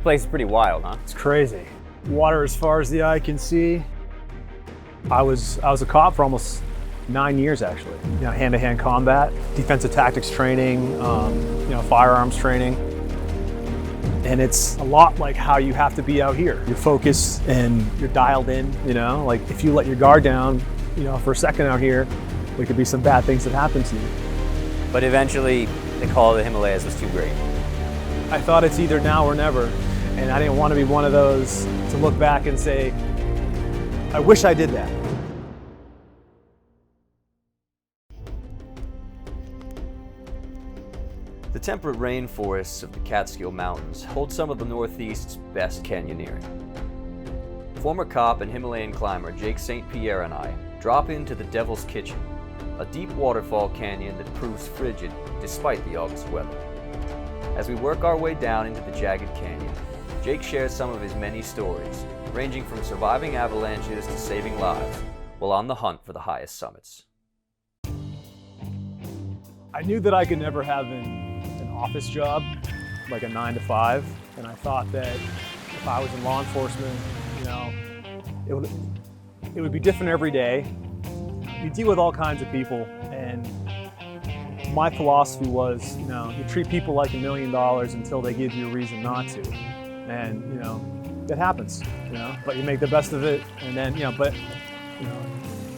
Place is pretty wild, huh? It's crazy. Water as far as the eye can see. I was a cop for almost 9 years, actually. You know, hand-to-hand combat, defensive tactics training, you know, firearms training. And it's a lot like how you have to be out here. You're focused and you're dialed in, you know? Like if you let your guard down, you know, for a second out here, there could be some bad things that happen to you. But eventually, the call of the Himalayas was too great. I thought it's either now or never. And I didn't want to be one of those to look back and say, I wish I did that. The temperate rainforests of the Catskill Mountains hold some of the Northeast's best canyoneering. Former cop and Himalayan climber Jake St. Pierre and I drop into the Devil's Kitchen, a deep waterfall canyon that proves frigid despite the August weather. As we work our way down into the jagged canyon, Jake shares some of his many stories, ranging from surviving avalanches to saving lives, while on the hunt for the highest summits. I knew that I could never have an office job, like a 9 to 5, and I thought that if I was in law enforcement, you know, it would be different every day. You deal with all kinds of people, and my philosophy was, you know, you treat people like $1 million until they give you a reason not to. And, you know, it happens, you know, but you make the best of it. And then, you know, but, you know,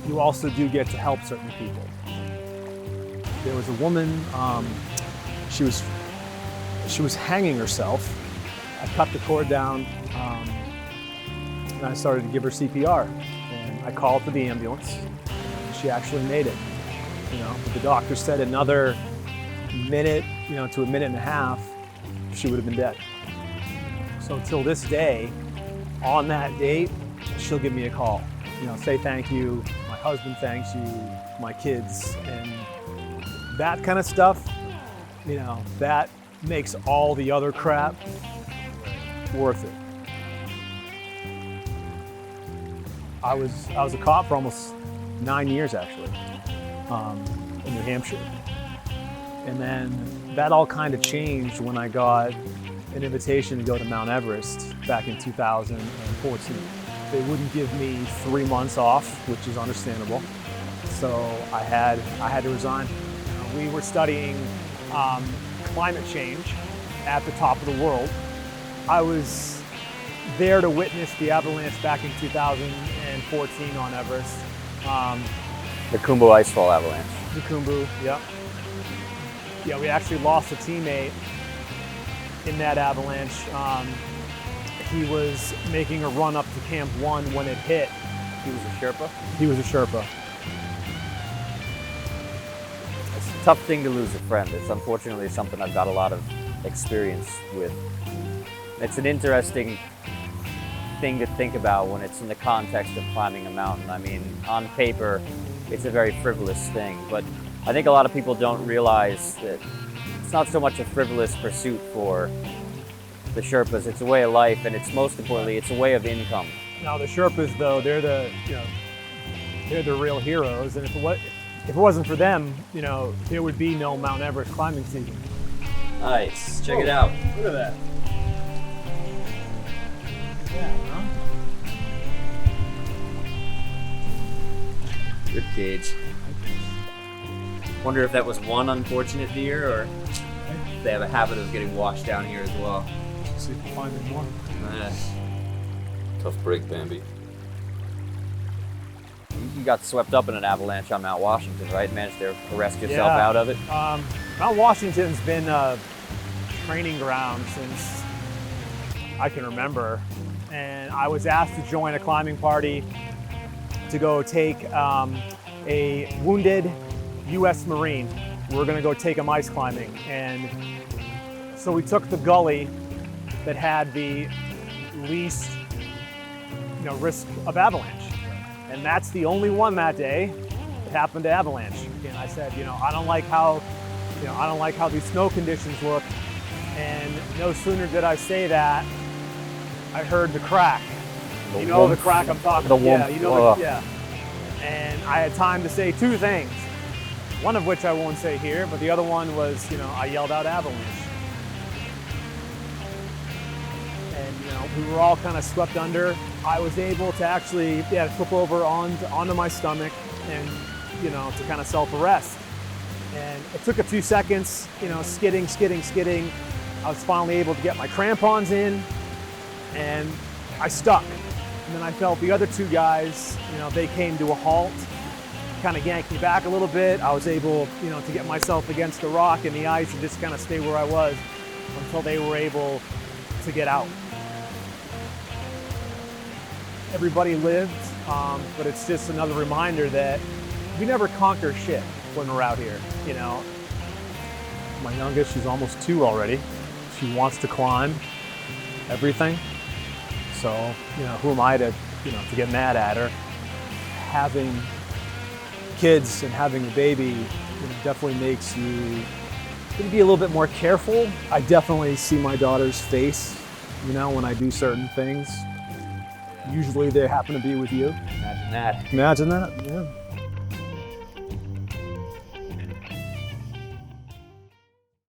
you also do get to help certain people. There was a woman, she was hanging herself. I cut the cord down, and I started to give her CPR. And I called for the ambulance. She actually made it, you know, but the doctor said another minute, you know, to a minute and a half, she would have been dead. So till this day, on that date, she'll give me a call. You know, say thank you, my husband thanks you, my kids, and that kind of stuff, you know, that makes all the other crap worth it. I was a cop for almost 9 years, actually, in New Hampshire. And then that all kind of changed when I got an invitation to go to Mount Everest back in 2014. They wouldn't give me 3 months off, which is understandable. So I had to resign. We were studying climate change at the top of the world. I was there to witness the avalanche back in 2014 on Everest. The Khumbu Icefall avalanche. The Khumbu, yeah. Yeah, we actually lost a teammate in that avalanche. He was making a run up to Camp 1 when it hit. He was a Sherpa? He was a Sherpa. It's a tough thing to lose a friend. It's unfortunately something I've got a lot of experience with. It's an interesting thing to think about when it's in the context of climbing a mountain. I mean, on paper, it's a very frivolous thing, but I think a lot of people don't realize that it's not so much a frivolous pursuit for the Sherpas. It's a way of life, and it's most importantly, it's a way of income. Now the Sherpas, though, they're the real heroes, and if it wasn't for them, you know, there would be no Mount Everest climbing season. Nice, check it out. Look at that. Yeah, huh? Rib cage. Wonder if that was one unfortunate deer, or if they have a habit of getting washed down here as well. See if we find any more. Tough break, Bambi. You got swept up in an avalanche on Mount Washington, right? Managed to arrest yourself out of it? Mount Washington's been a training ground since I can remember. And I was asked to join a climbing party to go take a wounded U.S. Marine. We're gonna go take him ice climbing. And so we took the gully that had the least, you know, risk of avalanche. And that's the only one that day that happened to avalanche. And I said, you know, I don't like how these snow conditions look. And no sooner did I say that, I heard the crack. You know the crack I'm talking about? Yeah, you know, yeah. And I had time to say two things. One of which I won't say here, but the other one was, you know, I yelled out avalanche. we were all kind of swept under. I was able to actually flip over onto my stomach and, to kind of self-arrest. And it took a few seconds, skidding. I was finally able to get my crampons in, and I stuck. And then I felt the other two guys, they came to a halt, kind of yanked me back a little bit. I was able, to get myself against the rock and the ice and just kind of stay where I was until they were able to get out. Everybody lived, but it's just another reminder that we never conquer shit when we're out here, My youngest, she's almost 2 already. She wants to climb everything. So, who am I to get mad at her? Having kids and having a baby, definitely makes you be a little bit more careful. I definitely see my daughter's face, when I do certain things. Usually they happen to be with you. Imagine that. Imagine that, yeah.